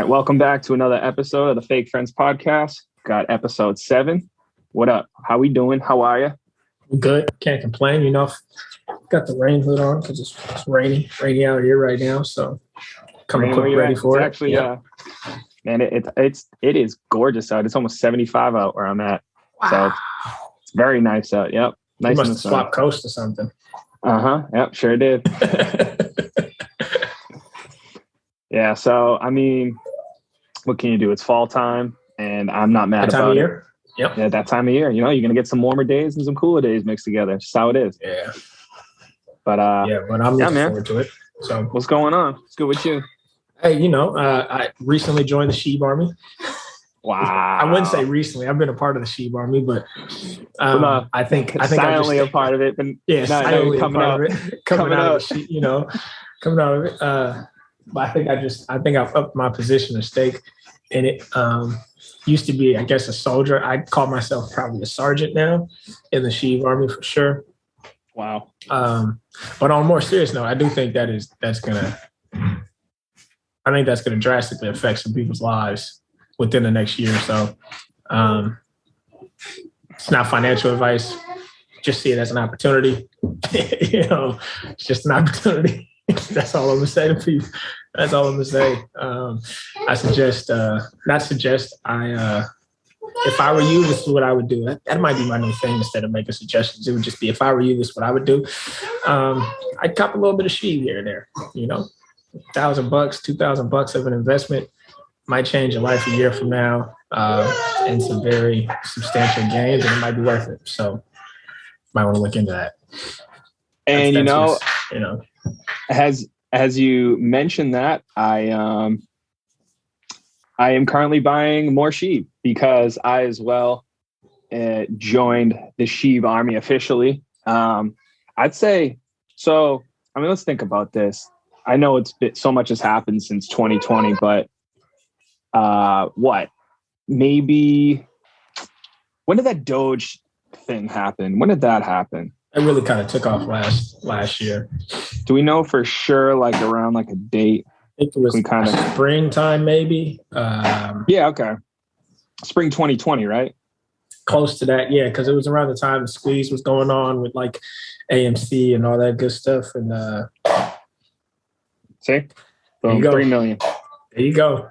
right, welcome back to another episode of the Fake Friends Podcast. Got episode 7. What up? How we doing? How are you? Good. Can't complain. Got the rain hood on because it's rainy out here right now. So coming quick ready for it. Actually, man, it is gorgeous out. It's almost 75 out where I'm at. Wow. So it's very nice out. Yep. Nice. You must have swapped coast or something. Yep. Sure did. Yeah. So I mean, what can you do? It's fall time, and I'm not mad that about time of it. year. Yep. Yeah, that time of year. You're gonna get some warmer days and some cooler days mixed together. Just how it is. Yeah. But but I'm looking forward to it. So what's going on? It's good with you. Hey, I recently joined the Shib Army. Wow. I wouldn't say recently. I've been a part of the Shib Army, but I think silently a part of it. But silently coming out of it. Coming out of it. Coming out of it. But I think I've upped my position of stake in it. Used to be, I guess, a soldier. I call myself probably a sergeant now in the Shib Army for sure. Wow. But on a more serious note, I do think that's gonna drastically affect some people's lives within the next year or so. It's not financial advice. Just see it as an opportunity. It's just an opportunity. That's all I'm gonna say to people. That's all I'm gonna say. If I were you, this is what I would do. That might be my new thing. Instead of making suggestions, it would just be, if I were you, this is what I would do. I'd cop a little bit of Shib here and there. $1,000, $2,000 of an investment might change your life a year from now, and some very substantial gains, and it might be worth it. So, might want to look into that. And as you mentioned that, I am currently buying more Shib because I as well joined the Shib Army officially. I'd say so. I mean, let's think about this. I know so much has happened since 2020, but maybe when did that Doge thing happen? When did that happen? It really kind of took off last year. Do we know for sure, like around like a date? I think it was springtime, maybe. Yeah, okay. Spring 2020, right? Close to that, yeah, because it was around the time the squeeze was going on with like AMC and all that good stuff. And see, boom, 3 million. There you go.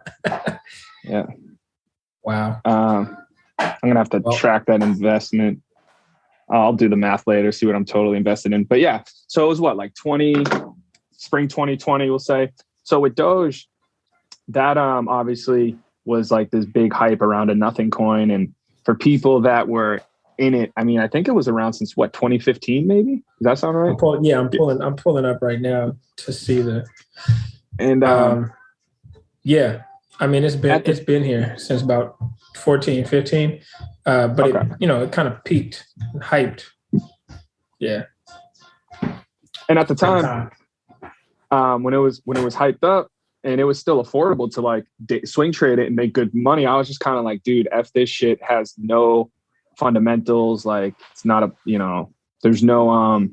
Yeah. Wow. I'm gonna have to track that investment. I'll do the math later, see what I'm totally invested in. But yeah, so it was what, like spring 2020, we'll say. So with Doge, that obviously was like this big hype around a nothing coin. And for people that were in it, I mean, I think it was around since 2015, maybe? Does that sound right? I'm pulling up right now to see the. And yeah, I mean, it's been here since about 14, 15. But okay. It kind of peaked and hyped. Yeah. And at the time, when it was hyped up and it was still affordable to like swing trade it and make good money, I was just kind of like, dude, F this shit, has no fundamentals. Like, it's not there's no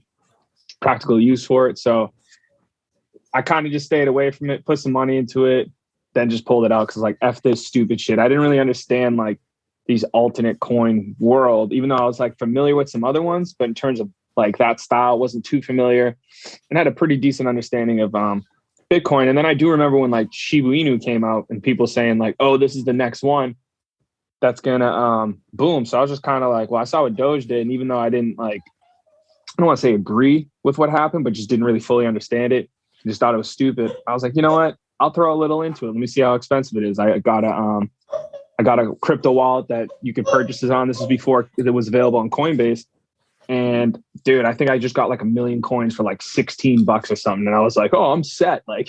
practical use for it. So I kind of just stayed away from it, put some money into it, then just pulled it out because like, F this stupid shit. I didn't really understand like these alternate coin world, even though I was like familiar with some other ones, but in terms of like that style, wasn't too familiar and had a pretty decent understanding of Bitcoin. And then I do remember when like Shiba Inu came out and people saying like, oh, this is the next one that's gonna boom. So I was just kind of like, well, I saw what Doge did, and even though I didn't I don't want to say agree with what happened, but just didn't really fully understand it, just thought it was stupid. I was like, you know what, I'll throw a little into it. Let me see how expensive it is. I got a crypto wallet that you could purchase it on. This is before it was available on Coinbase. And dude, I think I just got like 1 million coins for like $16 or something. And I was like, oh, I'm set. Like,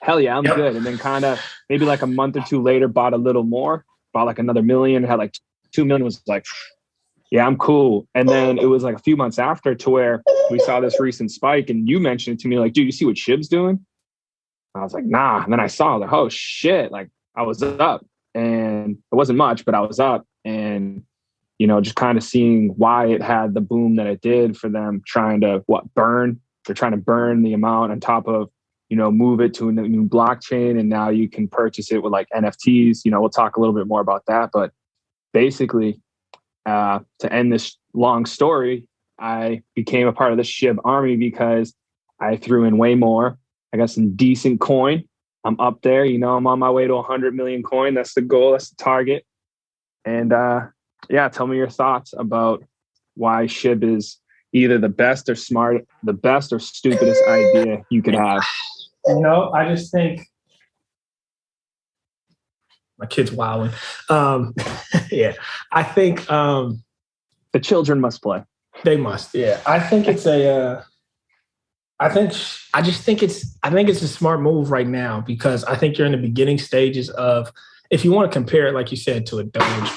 hell yeah, I'm good. And then kind of maybe like a month or two later, bought a little more, bought like another million, had like 2 million, was like, yeah, I'm cool. And then it was like a few months after to where we saw this recent spike and you mentioned it to me like, dude, you see what Shib's doing? I was like, nah. And then I saw like, oh shit. Like I was up. And it wasn't much, but I was up and, just kind of seeing why it had the boom that it did for them trying to burn. They're trying to burn the amount on top of, move it to a new blockchain, and now you can purchase it with like NFTs. We'll talk a little bit more about that, but basically, to end this long story, I became a part of the Shib army because I threw in way more. I got some decent coin. I'm up there, I'm on my way to 100 million coin. That's the goal. That's the target. And tell me your thoughts about why Shib is either the best or stupidest idea you could have. I just think my kid's wilding. Yeah, I think the children must play. They must. Yeah, I think it's I think it's a smart move right now because I think you're in the beginning stages of, if you want to compare it, like you said, to a Doge,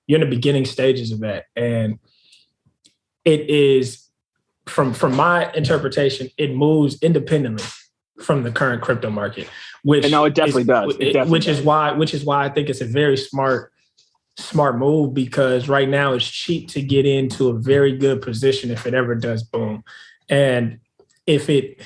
you're in the beginning stages of that. And it is, from my interpretation, it moves independently from the current crypto market, which it definitely does. Which is why I think it's a very smart move, because right now it's cheap to get into a very good position if it ever does boom. And if it,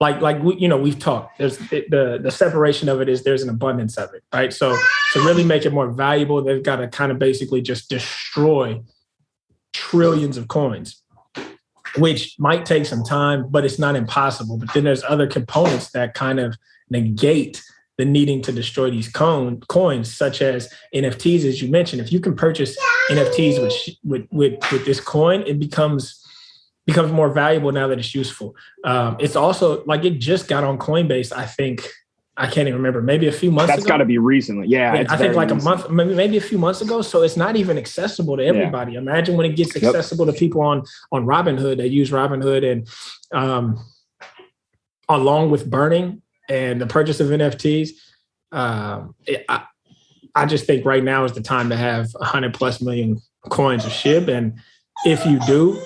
we've talked, there's the separation of it is there's an abundance of it, right? So to really make it more valuable, they've got to kind of basically just destroy trillions of coins, which might take some time, but it's not impossible. But then there's other components that kind of negate the needing to destroy these coins, such as NFTs, as you mentioned. If you can purchase NFTs with this coin, it becomes more valuable now that it's useful. It's also like it just got on Coinbase, I think. I can't even remember, maybe a few months ago. That's got to be recently. Yeah, I think like a month, maybe a few months ago. So it's not even accessible to everybody. Yeah. Imagine when it gets accessible to people on Robinhood. They use Robinhood, and along with burning and the purchase of NFTs, I just think right now is the time to have 100+ million coins of Shib. And if you do,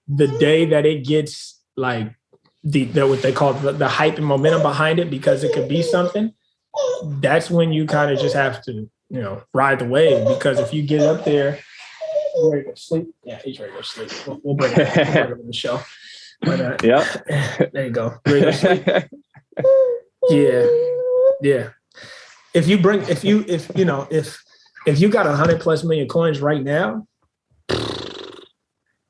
the day that it gets like the what they call the hype and momentum behind it, because it could be something, that's when you kind of just have to, ride the wave. Because if you get up there, you ready to go to sleep? Yeah, he's ready to go to sleep. We'll bring him on the show. But, there you go. Ready to go to sleep? Yeah. If you got 100+ million coins right now,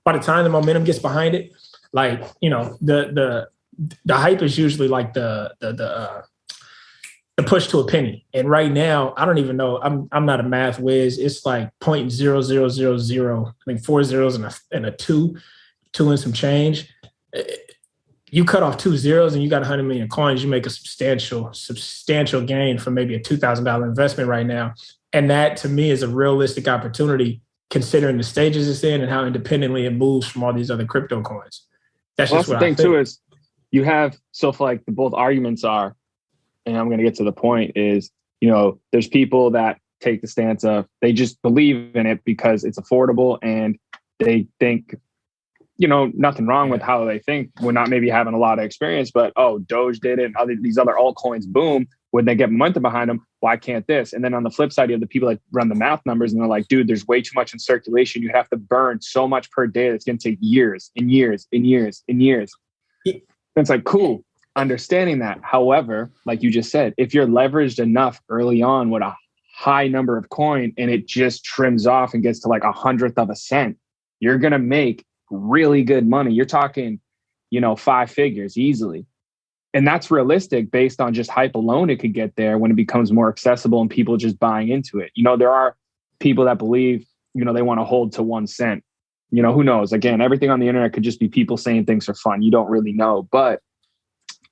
by the time the momentum gets behind it, like, the hype is usually like the push to a penny. And right now, I don't even know. I'm not a math whiz. It's like 0.0000. I think 4 zeros and a two and some change. You cut off 2 zeros and you got 100 million coins. You make a substantial gain for maybe a $2,000 investment right now. And that, to me, is a realistic opportunity, considering the stages it's in and how independently it moves from all these other crypto coins. That's just what I think. The thing too is you have, so for like the both arguments are, and I'm going to get to the point, is, there's people that take the stance of they just believe in it because it's affordable and they think, nothing wrong with how they think. We're not maybe having a lot of experience, but, Doge did it and these other altcoins boom. When they get momentum behind them, why can't this? And then on the flip side, you have the people that run the math numbers and they're like, dude, there's way too much in circulation. You have to burn so much per day. That's going to take years and years and years and years. And it's like, cool, understanding that. However, like you just said, if you're leveraged enough early on with a high number of coin and it just trims off and gets to like 1/100th of a cent, you're going to make really good money. You're talking, 5 figures easily. And that's realistic based on just hype alone. It could get there when it becomes more accessible and people just buying into it. There are people that believe, they want to hold to 1 cent. Who knows? Again, everything on the internet could just be people saying things for fun. You don't really know. But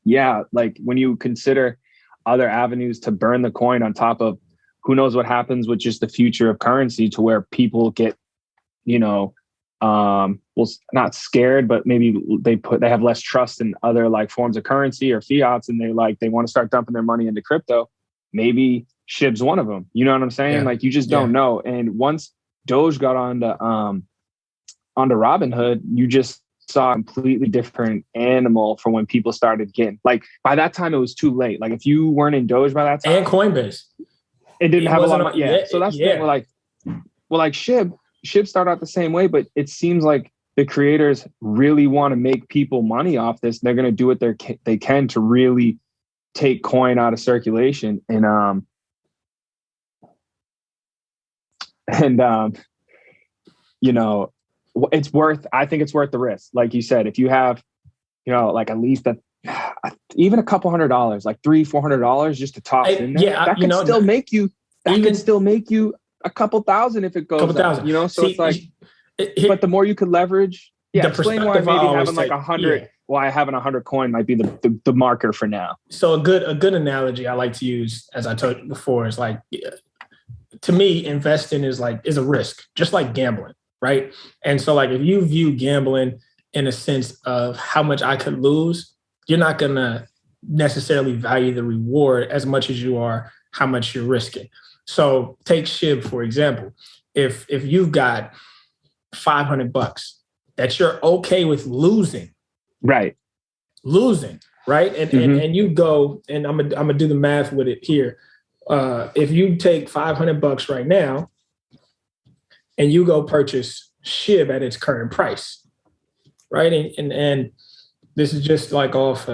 yeah, like when you consider other avenues to burn the coin on top of who knows what happens with just the future of currency, to where people get, not scared, but maybe they have less trust in other like forms of currency or fiats, and they want to start dumping their money into crypto. Maybe Shib's one of them. You know what I'm saying? Yeah. Like you just don't know. And once Doge got onto Robinhood, you just saw a completely different animal from when people started getting, like, by that time it was too late. Like if you weren't in Doge by that time, and Coinbase, it didn't have a lot of money. Yeah. So that's the thing. We're like Shib started out the same way, but it seems like the creators really want to make people money off this, they're going to do what they can to really take coin out of circulation. And you know, I think it's worth the risk. Like you said, if you have, you know, like at least even a couple $100, like $300-$400 just to toss in there, that can still make you a couple thousand if it goes up, you know? So it's like, but the more you could leverage, explain why maybe having like 100, why having 100 coin might be the marker for now. So a good analogy I like to use, as I told you before, is like, to me, investing is a risk, just like gambling, right? And so like, if you view gambling in a sense of how much I could lose, you're not going to necessarily value the reward as much as you are how much you're risking. So take Shib, for example. If you've got $500 that you're okay with losing, right? And you go, and I'm gonna do the math with it here. If you take $500 right now and you go purchase Shib at its current price, right? And this is just like off,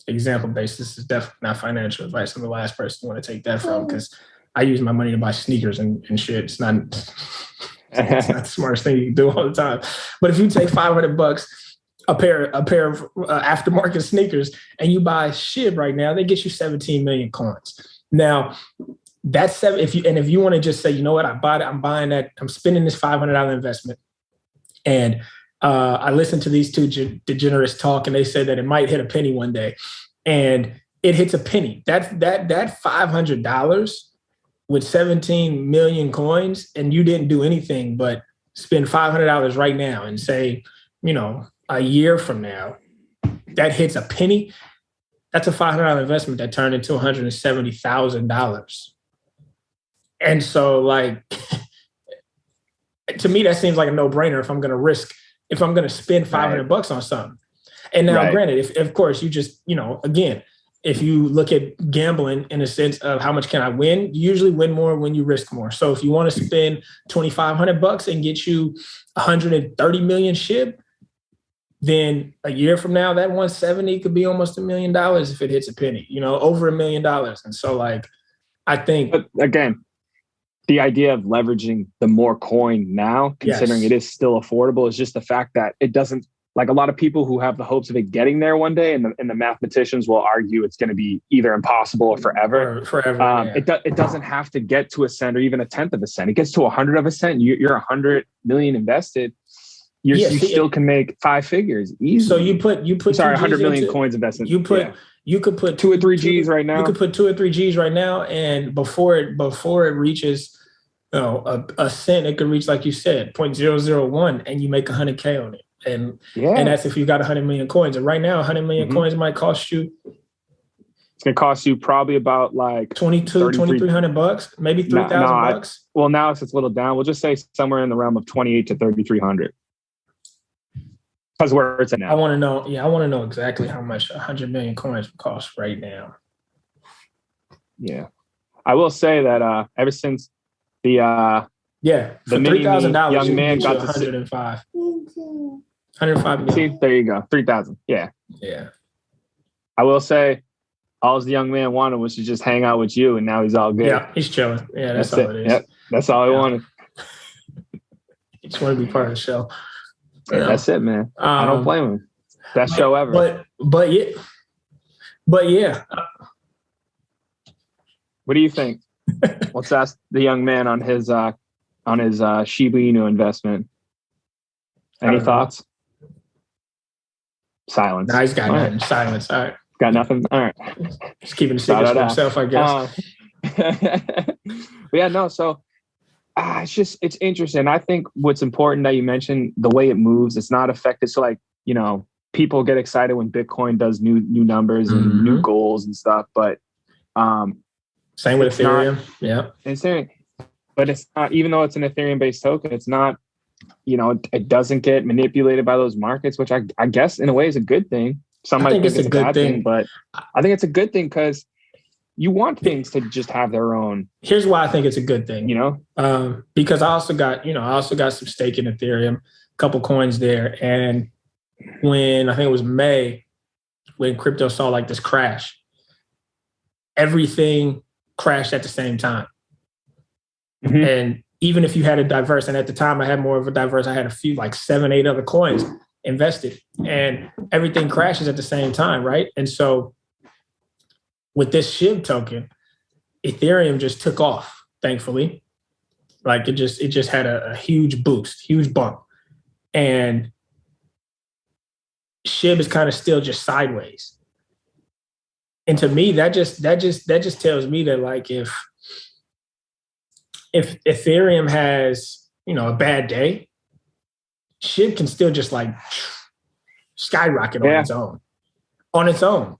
example based. This is definitely not financial advice. I'm the last person you want to take that from, because I use my money to buy sneakers and shit. It's not the smartest thing you can do all the time. But if you take $500, a pair of aftermarket sneakers, and you buy Shib right now, they get you 17 million coins. Now, that's if you want to just say, you know what, I'm buying that, I'm spending this $500 investment, and I listened to these two degenerates talk, and they said that it might hit a penny one day, and it hits a penny. That $500 with 17 million coins, and you didn't do anything but spend $500 right now, and say, a year from now, that hits a penny. That's a $500 investment that turned into $170,000. And so, like, to me, that seems like a no-brainer if I'm going to spend $500 on something. And now, granted, if of course you just, again, if you look at gambling in a sense of how much can I win, you usually win more when you risk more. So if you want to spend $2,500 and get you 130 million Shib, then a year from now, that 170 could be almost $1 million if it hits a penny, over $1 million. And so, like, I think, but again, the idea of leveraging the more coin now, considering it is still affordable, is just the fact that it doesn't, like, a lot of people who have the hopes of it getting there one day, and the mathematicians will argue it's going to be either impossible or forever. It doesn't have to get to a cent or even a tenth of a cent. It gets to 100 of a cent. You're 100 million invested. You still can make 5 figures easily. So you put 100 million coins investment. You could put 2 or 3 G's right now. You could put 2 or 3 G's right now, and before it reaches, a cent, it could reach, like you said, 0.001, and you make 100K on it. And that's if you got 100 million coins. And right now, 100 million coins might cost you. It's gonna cost you probably about like $2,300, maybe $3,000. Well, now it's a little down. We'll just say somewhere in the realm of 2,800 to 3,300. Because where it's at now. I want to know exactly how much 100 million coins would cost right now. Yeah, I will say that ever since the for $3,000, young man got to 105 million. See, there you go, 3,000. Yeah. I will say, all the young man wanted was to just hang out with you, and now he's all good. Yeah, he's chilling. Yeah, that's all it is. Yep, that's all I wanted. He just wanted to be part of the show. That's it, man. I don't blame him. Best show ever. But yeah. What do you think? Let's ask the young man on his Shiba Inu investment. Any thoughts? Silence. Nah, he's got nothing. Silence. All right. Got nothing? All right. Just keeping the secrets for himself, I guess. But yeah, no, so it's interesting. I think what's important that you mentioned, the way it moves, it's not affected. So, like, people get excited when Bitcoin does new numbers and new goals and stuff, but same with Ethereum. Ethereum, but it's not, even though it's an Ethereum based token, it's not, it doesn't get manipulated by those markets, which I guess in a way is a good thing. Some might think it's a good thing, but I think it's a good thing because you want things to just have their own. Here's why I think it's a good thing, because I also got some stake in Ethereum. couple coins there. And when I think it was May, when crypto saw like this crash, everything crashed at the same time. Mm-hmm. And even if you had a diverse, and at the time I had more of a diverse, I had a few, like 7, 8 other coins invested, and everything crashes at the same time, right? And so with this SHIB token, Ethereum just took off, thankfully. Like it just had a huge boost, huge bump. And SHIB is kind of still just sideways. And to me, that just tells me that like if Ethereum has, a bad day, SHIB can still just like skyrocket on its own. On its own.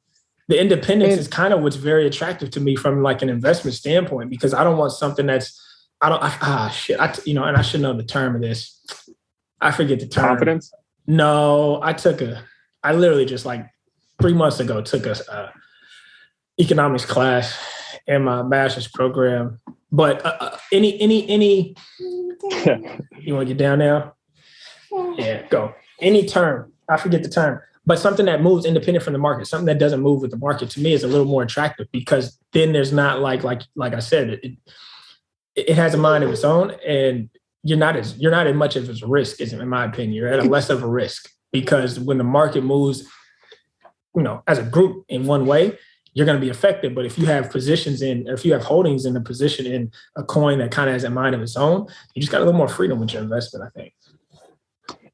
The independence is kind of what's very attractive to me from like an investment standpoint, because I don't want something that's, and I should know the term of this. I forget the term. Confidence? No, I literally just like 3 months ago took a economics class in my master's program. But any, you want to get down now? Yeah, go. Any term, I forget the term, but something that moves independent from the market, something that doesn't move with the market, to me is a little more attractive, because then there's not like I said, it has a mind of its own, and you're not as much of a risk, in my opinion. You're at a less of a risk, because when the market moves, as a group in one way, you're going to be affected. But if you have if you have holdings in a position in a coin that kind of has a mind of its own, you just got a little more freedom with your investment, I think.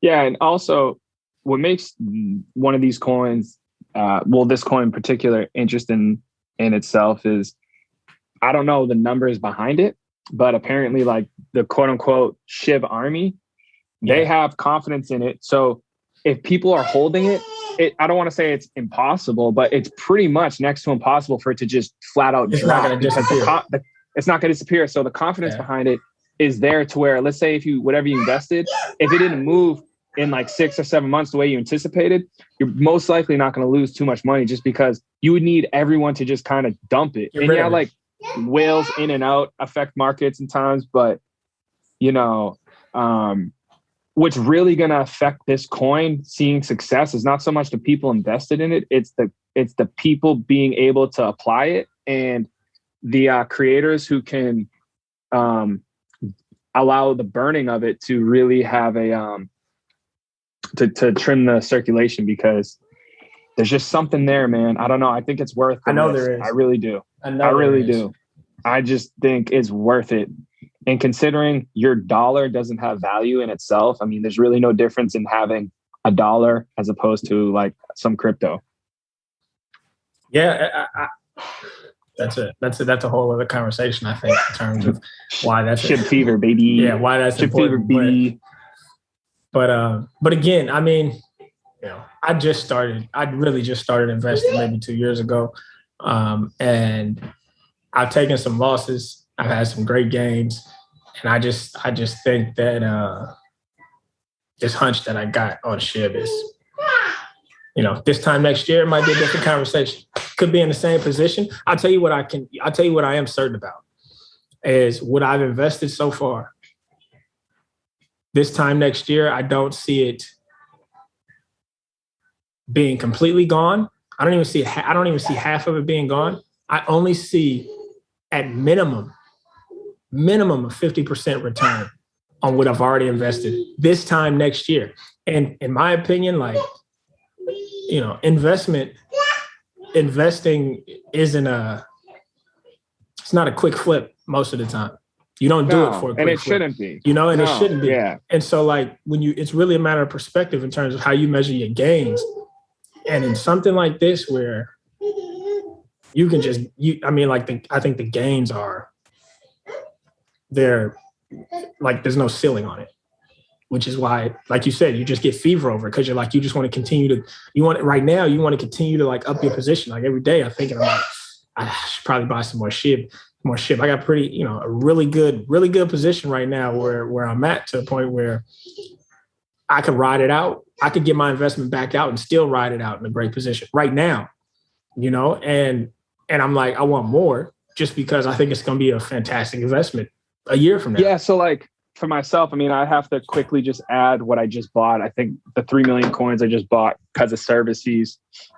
Yeah. And also what makes one of these coins, this coin in particular, interesting in itself is, I don't know the numbers behind it, but apparently like the quote unquote SHIB army, they have confidence in it. So if people are holding it, I don't want to say it's impossible, but it's pretty much next to impossible for it to just flat out drop. Not going to disappear. It's not going to disappear. So the confidence behind it is there to where, let's say whatever you invested, if it didn't move in like 6 or 7 months the way you anticipated, you're most likely not going to lose too much money, just because you would need everyone to just kind of dump it. And like whales in and out affect markets sometimes, but what's really going to affect this coin seeing success is not so much the people invested in it. It's the people being able to apply it, and the creators who can allow the burning of it to really have a to trim the circulation, because there's just something there, man. I don't know. I think it's worth it. I know there is. I really do. I really do. I just think it's worth it. And considering your dollar doesn't have value in itself, I mean, there's really no difference in having a dollar as opposed to like some crypto. Yeah, that's a whole other conversation, I think, in terms of why that's SHIB fever, baby. Yeah, why that's SHIB fever, baby. But again, I mean, I really just started investing maybe 2 years ago, and I've taken some losses. I've had some great games, and I just think that this hunch that I got on SHIB is, this time next year it might be a different conversation. Could be in the same position. I'll tell you what I am certain about is what I've invested so far. This time next year, I don't see it being completely gone. I don't even see half of it being gone. I only see at minimum a 50% return on what I've already invested this time next year. And in my opinion, like, investing isn't it's not a quick flip most of the time. You don't do it for a quick and it flip. shouldn't be. It shouldn't be. Yeah. And so like it's really a matter of perspective in terms of how you measure your gains. And in something like this where you can I think the gains they're like, there's no ceiling on it, which is why, like you said, you just get fever over it, because you're like, you just want to continue to, you want to continue to like up your position. Like every day I'm thinking about, I should probably buy some more SHIB. I got a really good position right now where I'm at, to a point where I could ride it out. I could get my investment back out and still ride it out in a great position right now, and I'm like, I want more, just because I think it's going to be a fantastic investment a year from now. Yeah. So like for myself, I mean, I have to quickly just add what I just bought. I think the 3 million coins I just bought because of service fees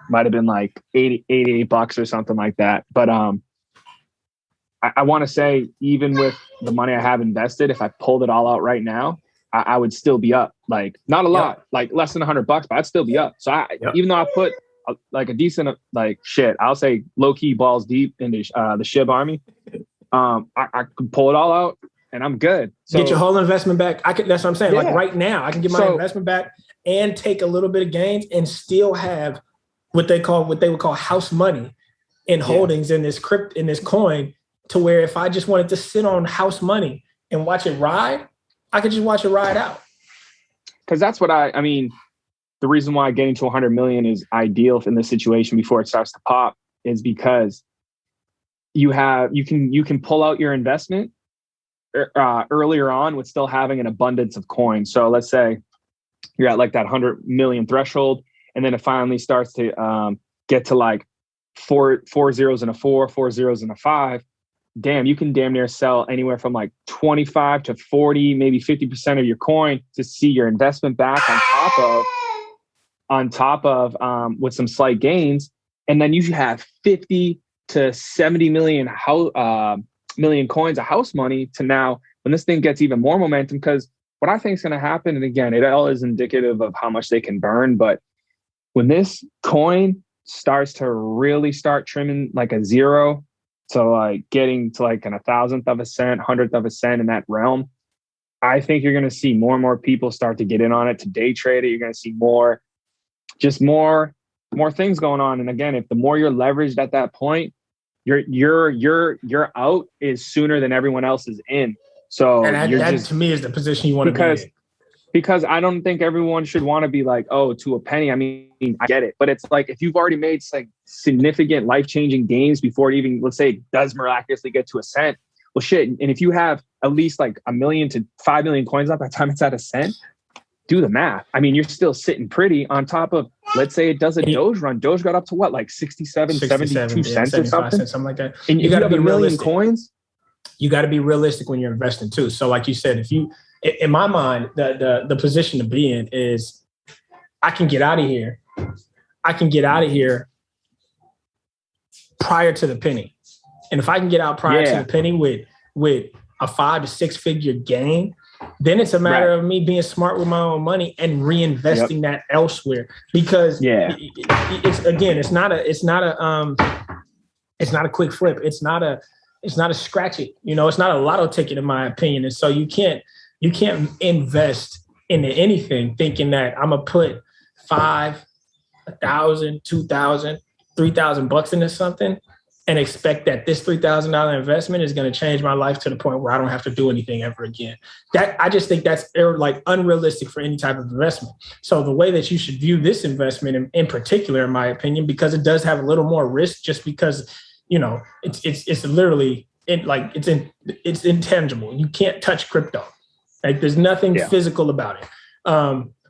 might have been like $88 or something like that. But I want to say, even with the money I have invested, if I pulled it all out right now, I would still be up. Like, not a lot, like less than $100, but I'd still be up. So even though I put like a decent, like shit, I'll say low key balls deep in the Shib army, I could pull it all out and I'm good. So, get your whole investment back. That's what I'm saying. Yeah. Like right now, I can get my investment back and take a little bit of gains and still have what they would call house money in holdings in this coin, to where if I just wanted to sit on house money and watch it ride, I could just watch it ride out. Because that's what I mean, the reason why getting to 100 million is ideal in this situation before it starts to pop is because you can pull out your investment earlier on with still having an abundance of coins. So let's say you're at like that 100 million threshold, and then it finally starts to get to like four zeros and a 4, 4 zeros and a 5. Damn, you can damn near sell anywhere from like 25 to 40, maybe 50% of your coin to see your investment back on top of with some slight gains. And then you have 50 to 70 million coins of house money to now when this thing gets even more momentum. Because what I think is going to happen, and again, it all is indicative of how much they can burn, but when this coin starts to really start trimming like a zero, so like getting to like an 1,000th of a cent, 100th of a cent in that realm, I think you're going to see more and more people start to get in on it, to day trade it. You're going to see more things going on. And again, if the more you're leveraged at that point, your out is sooner than everyone else is in. So and that to me is the position you want to be in. Because I don't think everyone should want to be like, oh, to a penny. I mean, I get it. But it's like, if you've already made like significant life-changing gains before it even, let's say, it does miraculously get to a cent. Well, shit. And if you have at least like 1 million to 5 million coins up by the time it's at a cent, do the math. I mean, you're still sitting pretty on top of, let's say it does a Doge run. Doge got up to what, like 67, 72 cents or something? Something like that. And you got to be realistic. Coins. You got to be realistic when you're investing too. So like you said, if you, in my mind, the position to be in is I can get out of here. I can get out of here prior to the penny. And if I can get out prior to the penny with a 5 to 6 figure gain, then it's a matter of me being smart with my own money and reinvesting that elsewhere. Because it's not a quick flip. It's not a scratch it. It's not a lotto ticket in my opinion. And so you can't invest into anything thinking that I'm gonna put 5, 1,000, 2,000, 3,000 bucks into something and expect that this $3,000 investment is going to change my life to the point where I don't have to do anything ever again. That I just think that's like unrealistic for any type of investment. So the way that you should view this investment in particular, in my opinion, because it does have a little more risk, just because it's literally it's intangible. You can't touch crypto. Like there's nothing physical about it.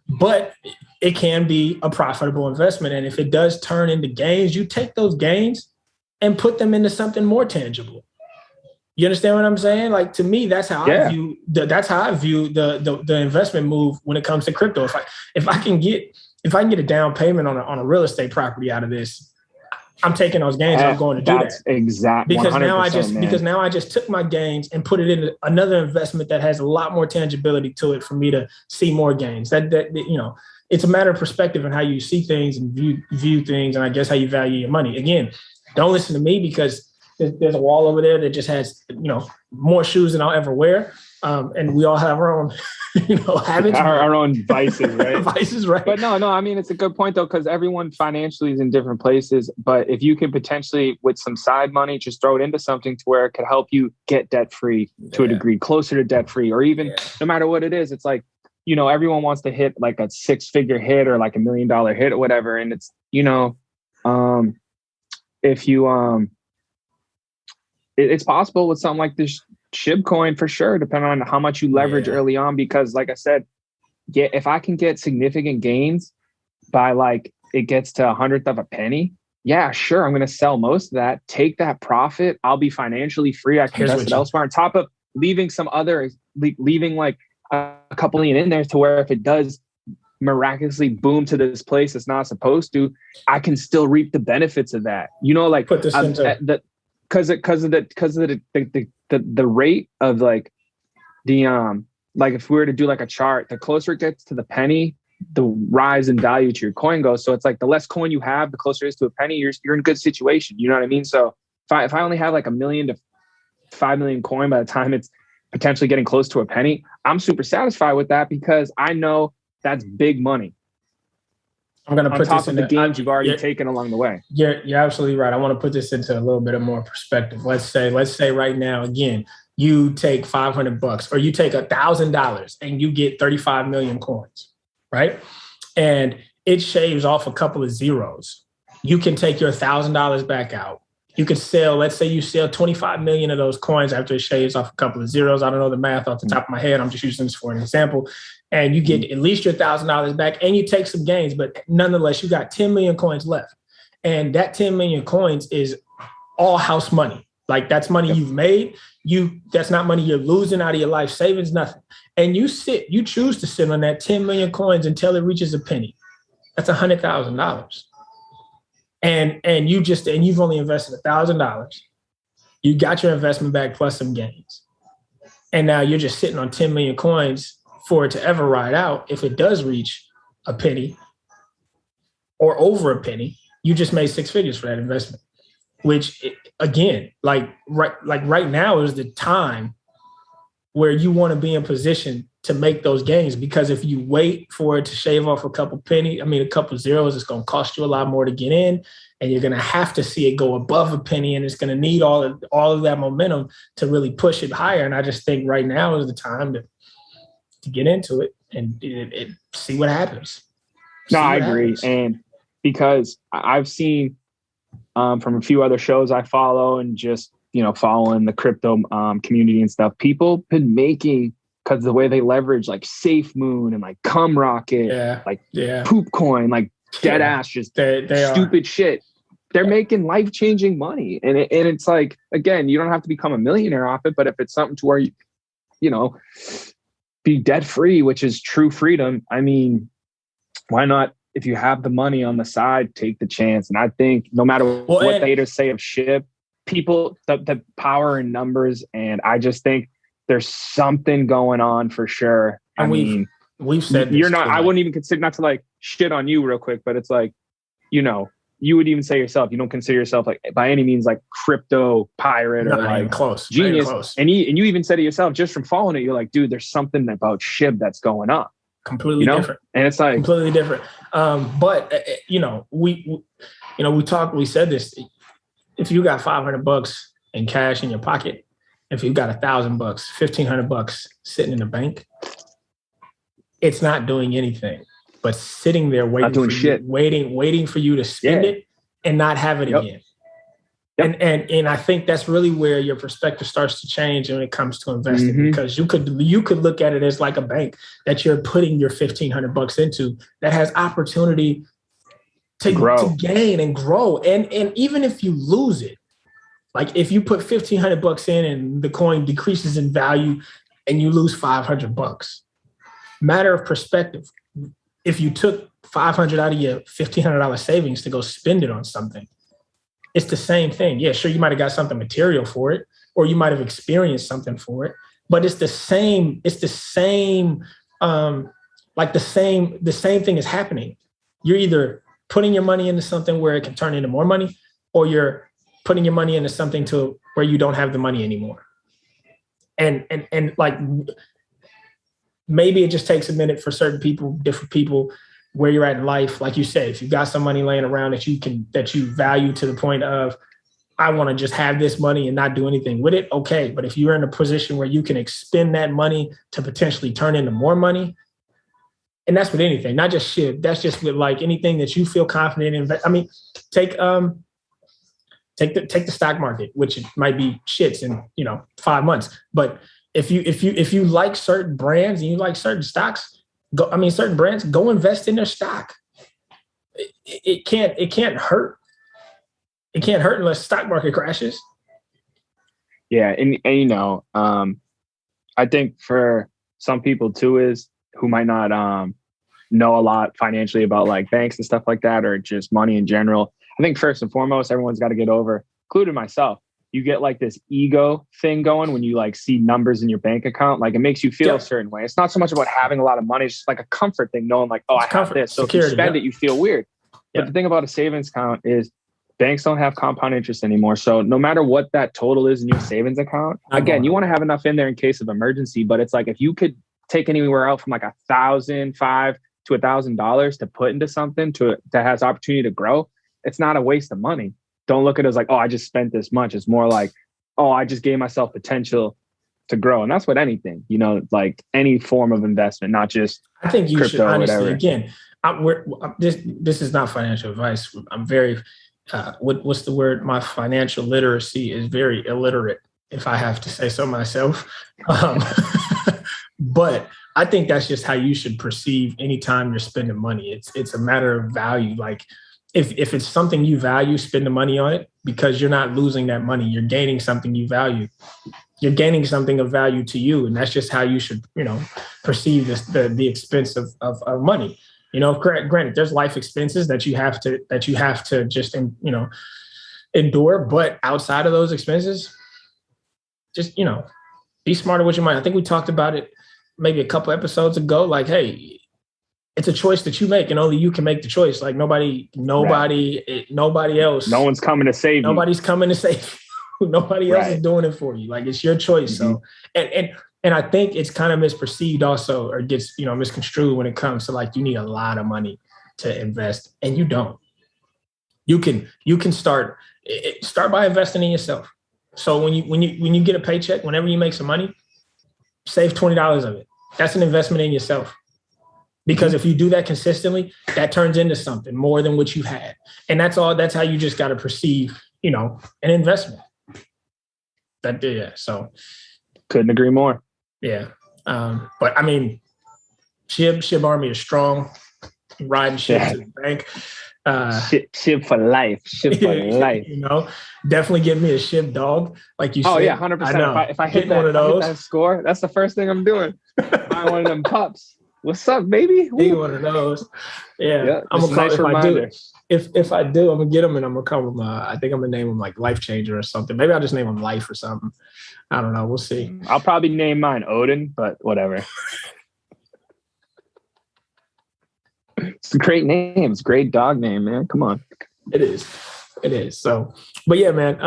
But it can be a profitable investment. And if it does turn into gains, you take those gains and put them into something more tangible. You understand what I'm saying? Like, to me, that's how I view the investment move when it comes to crypto. If I can get a down payment on a real estate property out of this, I'm taking those gains. I'm going to do that. Exactly. Because now I just took my gains and put it into another investment that has a lot more tangibility to it for me to see more gains. That it's a matter of perspective and how you see things and view things, and I guess how you value your money. Again, don't listen to me because there's a wall over there that just has more shoes than I'll ever wear, and we all have our own habits, our own vices, right? Vices, right? But no, I mean, it's a good point though, because everyone financially is in different places. But if you can potentially, with some side money, just throw it into something to where it could help you get debt free to a degree, closer to debt free, or even no matter what it is, it's like everyone wants to hit like a 6-figure hit or like $1 million hit or whatever, and it's if you it's possible with something like this Shib coin for sure, depending on how much you leverage early on. Because like I said, if I can get significant gains by like it gets to 100th of a penny, sure, I'm going to sell most of that, take that profit. I'll be financially free. I can invest it elsewhere on top of leaving some other, leaving like a couple million in there to where if it does miraculously boom to this place it's not supposed to, I can still reap the benefits of that. You know, like put this into because of the rate of like the like if we were to do like a chart, the closer it gets to the penny, the rise in value to your coin goes. So it's like the less coin you have, the closer it is to a penny, you're in a good situation. You know what I mean? So if I only have like 1 million to 5 million coin by the time it's potentially getting close to a penny, I'm super satisfied with that because I know that's big money. I'm going to put top this of the gains you've already taken along the way. You're absolutely right. I want to put this into a little bit of more perspective. Let's say right now, again, you take $500 or you take $1,000 and you get 35 million coins, right? And it shaves off a couple of zeros. You can take your $1,000 back out. You could sell, let's say you sell 25 million of those coins after it shaves off a couple of zeros. I don't know the math off the top of my head. I'm just using this for an example. And you get at least your $1,000 back and you take some gains, but nonetheless, you got 10 million coins left. And that 10 million coins is all house money. Like that's money you've made. That's not money you're losing out of your life savings, nothing. And you choose to sit on that 10 million coins until it reaches a penny. That's $100,000. And you've only invested $1,000. You got your investment back plus some gains. And now you're just sitting on 10 million coins for it to ever ride out. If it does reach a penny or over a penny, you just made 6 figures for that investment, which again, right now is the time where you want to be in position to make those gains, because if you wait for it to shave off a couple zeros, it's going to cost you a lot more to get in, and you're going to have to see it go above a penny, and it's going to need all of that momentum to really push it higher. And I just think right now is the time to get into it and see what happens. No, I agree. And because I've seen from a few other shows I follow and just, following the crypto community and stuff, people been making, because the way they leverage like Safe Moon and like Cum Rocket, Poop Coin, like dead ass, just they stupid shit. They're making life-changing money. And it's like, again, you don't have to become a millionaire off it, but if it's something to where you be debt free, which is true freedom, I mean, why not? If you have the money on the side, take the chance. And I think no matter what they say of Shib, people, the power in numbers. And I just think there's something going on for sure. And we've said this, I wouldn't even consider, not to like shit on you real quick, but it's like, you would even say yourself, you don't consider yourself like by any means like crypto pirate or like close, genius. Close. And you even said it yourself just from following it. You're like, dude, there's something about Shib that's going on. Completely different. And it's like completely different. But we said this. If you got $500 in cash in your pocket, if you got $1,000, $1,500 sitting in the bank, it's not doing anything but sitting there waiting for you to spend it and not have it again. Yep. And I think that's really where your perspective starts to change when it comes to investing, because you could look at it as like a bank that you're putting your $1,500 into that has opportunity to gain and grow. And even if you lose it, like if you put $1,500 in and the coin decreases in value and you lose $500, matter of perspective. If you took $500 out of your $1,500 savings to go spend it on something, it's the same thing. Yeah, sure, you might have got something material for it, or you might have experienced something for it, but it's the same. It's the same. The same thing is happening. You're either putting your money into something where it can turn into more money, or you're putting your money into something to where you don't have the money anymore. And like maybe it just takes a minute for certain people, different people, where you're at in life. Like you said, if you've got some money laying around that you value to the point of, I want to just have this money and not do anything with it. Okay. But if you're in a position where you can expend that money to potentially turn into more money, and that's with anything, not just Shib. That's just with like anything that you feel confident in. I mean, take the stock market, which it might be shits in 5 months. But if you like certain brands and you like certain stocks, certain brands, go invest in their stock. It can't hurt. It can't hurt unless the stock market crashes. Yeah, and I think for some people too is who might not know a lot financially about like banks and stuff like that, or just money in general. I think first and foremost, everyone's got to get over, including myself. You get like this ego thing going when you like see numbers in your bank account. Like it makes you feel a certain way. It's not so much about having a lot of money. It's just like a comfort thing, knowing like, oh, I have this. So security, if you spend it, you feel weird. But the thing about a savings account is banks don't have compound interest anymore. So no matter what that total is in your savings account, again, you want to have enough in there in case of emergency. But it's like if you could take anywhere out from like $1,500 to $1,000 to put into something that has opportunity to grow, it's not a waste of money. Don't look at it as like, oh, I just spent this much. It's more like, oh, I just gave myself potential to grow. And that's what anything, like any form of investment, not just I think you crypto should honestly, or whatever. Again, this is not financial advice. I'm very, what's the word? My financial literacy is very illiterate, if I have to say so myself. But I think that's just how you should perceive anytime you're spending money. It's a matter of value. Like, if it's something you value, spend the money on it, because you're not losing that money. You're gaining something you value. You're gaining something of value to you. And that's just how you should, perceive the expense of money. Granted, there's life expenses that you have to just, endure. But outside of those expenses, just, be smarter with your money. I think we talked about it maybe a couple episodes ago. Like, hey, it's a choice that you make, and only you can make the choice. Like nobody else. No one's coming to save you. Nobody's coming to save you. Nobody else is doing it for you. Like it's your choice. Mm-hmm. So, and I think it's kind of misperceived also, or gets, misconstrued when it comes to like, you need a lot of money to invest, and you don't. You can start by investing in yourself. So when you get a paycheck, whenever you make some money, save $20 of it. That's an investment in yourself. Because if you do that consistently, that turns into something more than what you had. And that's how you just got to perceive, an investment. So couldn't agree more. Yeah. But I mean, Shib Army is strong, riding Shib to the bank. Shib for life. Shib for life. Definitely give me a Shib dog, like you said. Oh yeah, 100%. If I hit one of those, that score, that's the first thing I'm doing. Buying one of them pups. What's up, baby? Be one of those. Yeah. I'm gonna call if I do, I'm gonna get them, and I'm gonna call them. I think I'm gonna name them like Life Changer or something. Maybe I'll just name them Life or something. I don't know. We'll see. I'll probably name mine Odin, but whatever. It's a great name. It's a great dog name, man. Come on. It is. So, but yeah, man.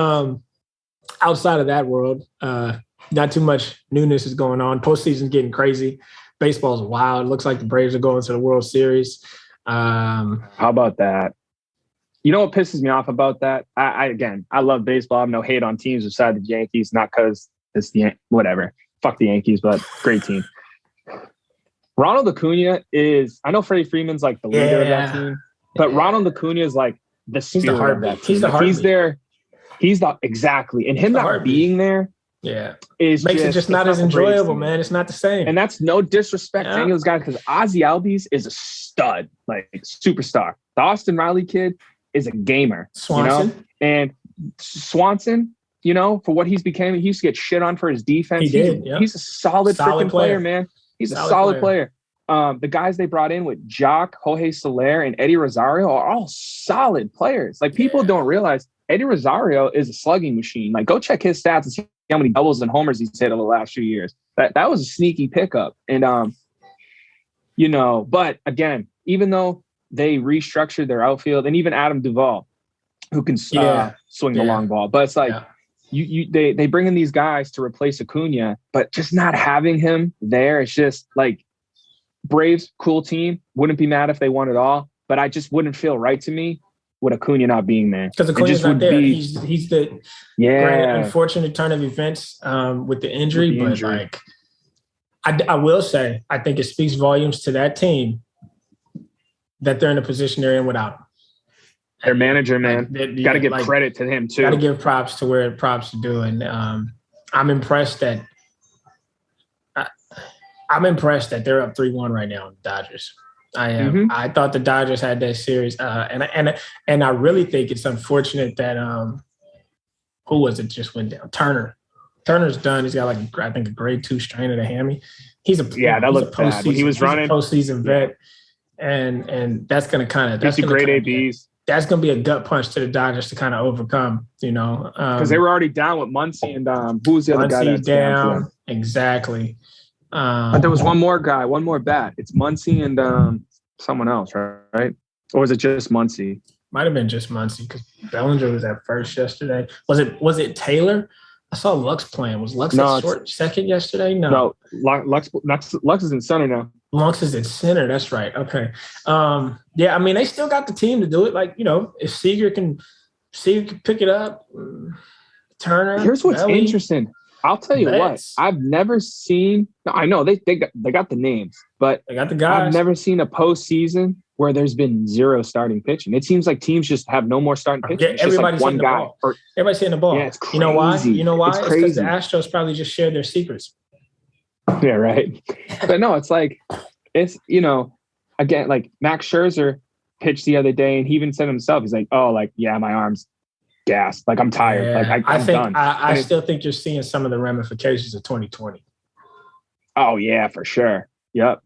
Outside of that world, not too much newness is going on. Postseason's getting crazy. Baseball's wild. It looks like the Braves are going to the World Series. How about that? You know what pisses me off about that? I love baseball. I have no hate on teams besides the Yankees, not because it's whatever. Fuck the Yankees, but great team. Ronald Acuna I know Freddie Freeman's like the leader of that team, but Ronald Acuna is like the spirit of that team. He's the heartbeat. He's there. He's the exactly. And him not being there makes it just not as enjoyable, man. It's not the same. And that's no disrespect to any of those guys, because Ozzy Albies is a stud, like superstar. The Austin Riley kid is a gamer. Swanson. And Swanson, for what he's became, he used to get shit on for his defense. He's a solid freaking player, man. He's a solid player. The guys they brought in with Jock, Jorge Soler, and Eddie Rosario are all solid players. Like people don't realize Eddie Rosario is a slugging machine. Like go check his stats and see how many doubles and homers he's hit over the last few years. That was a sneaky pickup. And but again, even though they restructured their outfield, and even Adam Duvall, who can swing the long ball, but it's like they bring in these guys to replace Acuna, but just not having him there, it's just like Braves, cool team. Wouldn't be mad if they won it all, but I just wouldn't feel right to me with Acuna not being there. Because Acuna's not there. He's the unfortunate turn of events with the injury. But like, I will say, I think it speaks volumes to that team that they're in the position they're in without him. Their manager, man, got to give credit to him too. Got to give props to where props are due, and I'm impressed that they're up 3-1 right now on the Dodgers. I am. Mm-hmm. I thought the Dodgers had that series, and I really think it's unfortunate that who was it just went down? Turner. Turner's done. He's got I think a grade 2 strain of the hammy. That looked bad when he was running. Postseason vet, and that's going to that's grade ABs. That's going to be a gut punch to the Dodgers to kind of overcome. Because they were already down with Muncy and who was the other guy that's down? Exactly. But there was one more bat. It's Muncy and someone else, right? Or was it just Muncy? Might have been just Muncy because Bellinger was at first yesterday. Was it Taylor? I saw Lux playing. Was Lux at short second yesterday? No, Lux is in center now. Lux is at center. That's right. Okay. I mean, they still got the team to do it. Like, if Seager can pick it up, Turner. Here's what's interesting. I'll tell you what. I've never seen. I know they got the names, but they got the guys. I've never seen a postseason where there's been zero starting pitching. It seems like teams just have no more starting pitching. It's just like one guy. Everybody's hitting the ball. Yeah, it's crazy. You know why? It's because the Astros probably just shared their secrets. Yeah, right. But no, it's like, again, like Max Scherzer pitched the other day and he even said himself, he's like, oh, like, yeah, my arm's gassed. Like, I'm tired. Yeah, like, I'm done. I still think you're seeing some of the ramifications of 2020. Oh, yeah, for sure. Yep.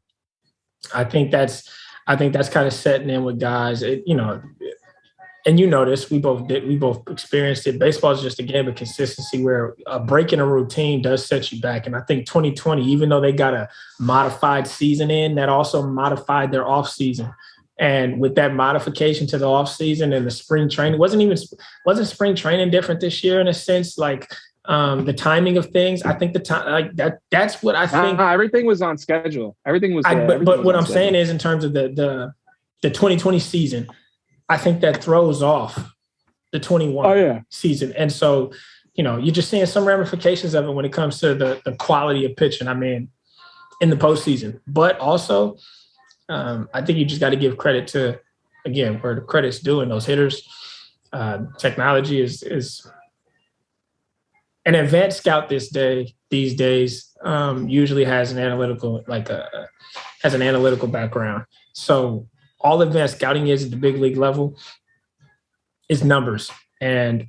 I think that's kind of setting in with guys, and this, we both experienced it. Baseball is just a game of consistency where a break in a routine does set you back. And I think 2020, even though they got a modified season in, that also modified their off season. And with that modification to the off season and the spring training, wasn't spring training different this year in a sense? Like, the timing of things, I think the time like that's what I think. Everything was on schedule. Everything was. But what I'm saying is, in terms of the 2020 season, I think that throws off the 21 season, and so you're just seeing some ramifications of it when it comes to the quality of pitching. I mean, in the postseason, but also, I think you just got to give credit to, again, where the credit's due, and those hitters. Technology is. An advanced scout these days usually has an analytical background. So all advanced scouting is at the big league level is numbers and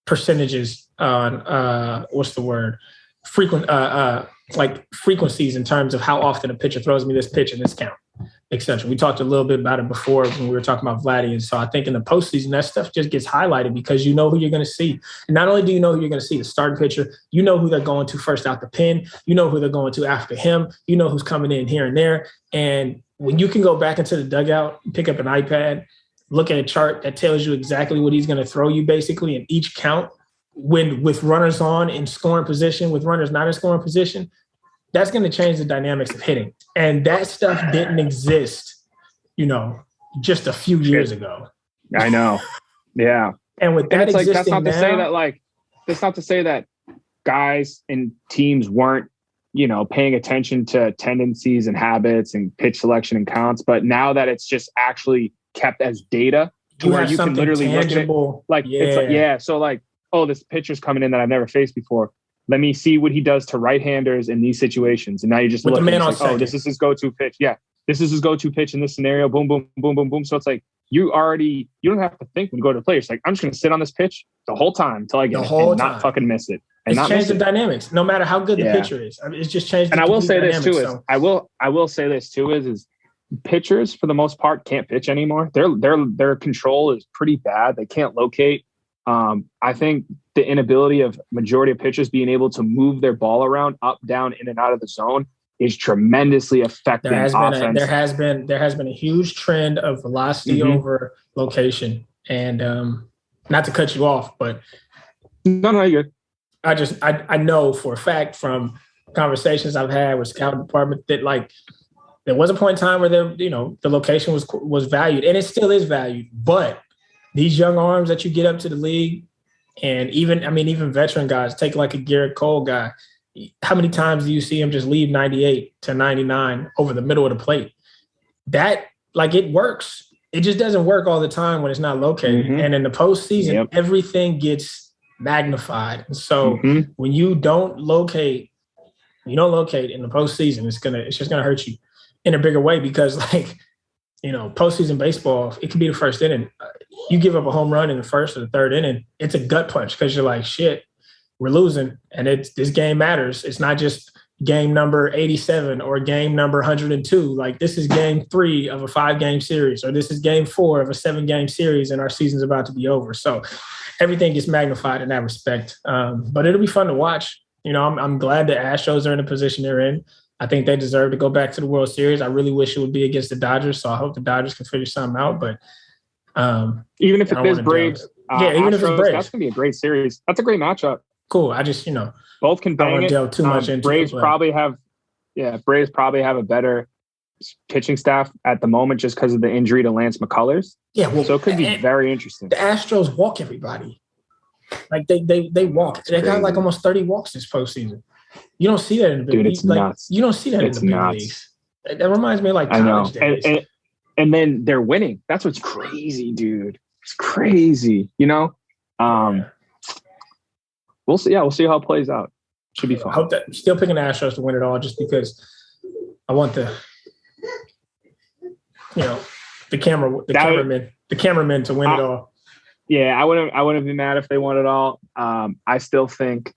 percentages on frequencies in terms of how often a pitcher throws me this pitch and this count, etc. We talked a little bit about it before when we were talking about Vladdy. And so I think in the postseason, that stuff just gets highlighted because you know who you're going to see. And not only do you know who you're going to see, the starting pitcher, you know who they're going to first out the pen, you know who they're going to after him, you know who's coming in here and there. And when you can go back into the dugout, pick up an iPad, look at a chart that tells you exactly what he's going to throw you basically in each count, with runners on in scoring position, with runners not in scoring position, that's going to change the dynamics of hitting. And that stuff didn't exist, just a few years ago. I know. Yeah. And with that, that's not to say that guys and teams weren't, paying attention to tendencies and habits and pitch selection and counts. But now that it's just actually kept as data to where you can literally tangible, look at it. It's so oh, this pitcher's coming in that I've never faced before. Let me see what he does to right-handers in these situations. And now you just look and this is his go-to pitch. Yeah, this is his go-to pitch in this scenario. Boom, boom, boom, boom, boom. So it's like you don't have to think when you go to the play. It's like, I'm just going to sit on this pitch the whole time until I get it and not fucking miss it. And it's changed the dynamics, no matter how good the pitcher is. I mean, it's just changed. And I will say this too I will say this too is pitchers for the most part can't pitch anymore. Their control is pretty bad. They can't locate. I think the inability of majority of pitchers being able to move their ball around, up, down, in and out of the zone is tremendously affecting offense. There has been a huge trend of velocity over location. And not to cut you off, but no, you're good. I know for a fact from conversations I've had with scouting department that there was a point in time where the location was valued, and it still is valued, but these young arms that you get up to the league, and even veteran guys, take like a Garrett Cole guy. How many times do you see him just leave 98 to 99 over the middle of the plate? That, it works. It just doesn't work all the time when it's not located. And in the postseason, everything gets magnified. And so when you don't locate in the postseason, it's just gonna hurt you in a bigger way because postseason baseball, it could be the first inning. You give up a home run in the first or the third inning, it's a gut punch because you're like, shit, we're losing, and this game matters. It's not just game number 87 or game number 102. Like, this is game 3 of a 5-game series, or this is game 4 of a 7-game series, and our season's about to be over. So everything gets magnified in that respect. But it'll be fun to watch. You know, I'm glad the Astros are in the position they're in. I think they deserve to go back to the World Series. I really wish it would be against the Dodgers, so I hope the Dodgers can figure something out. But even if it is Braves, even if it's Braves, that's gonna be a great series. That's a great matchup. Cool. I just, both can bang it. Delve too much into Braves probably have a better pitching staff at the moment just because of the injury to Lance McCullers. Yeah, well, so it could be very interesting. The Astros walk everybody. Like they walk. They got like almost 30 walks this postseason. You don't see that in the big leagues. It's nuts. You don't see that in the big leagues. That reminds me of like college days. And then they're winning. That's what's crazy, dude. It's crazy. We'll see. Yeah, we'll see how it plays out. Should be fun. I hope that still picking the Astros to win it all, just because I want the cameramen to win it all. Yeah, I wouldn't be mad if they won it all. I still think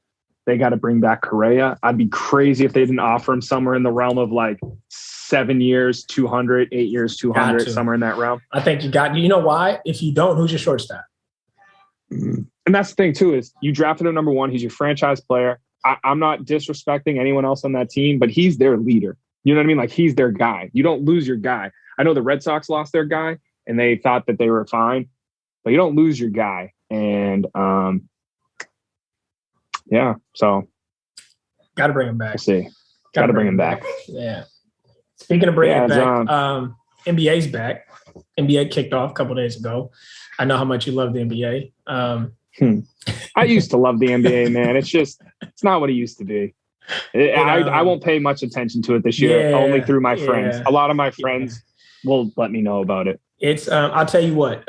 they got to bring back Correa. I'd be crazy if they didn't offer him somewhere in the realm of like 7 years, 200, 8 years, 200, somewhere in that realm. I think you got. You know why? If you don't, who's your shortstop? And that's the thing too, is you drafted him number 1. He's your franchise player. I'm not disrespecting anyone else on that team, but he's their leader. You know what I mean? Like, he's their guy. You don't lose your guy. I know the Red Sox lost their guy and they thought that they were fine, but you don't lose your guy. And so got to bring him back. We'll see. Got to bring him back. Yeah. Speaking of bringing it back, NBA's back. NBA kicked off a couple of days ago. I know how much you love the NBA. I used to love the NBA, man. It's not what it used to be. I won't pay much attention to it this year, only through my friends. A lot of my friends will let me know about it. It's I'll tell you what,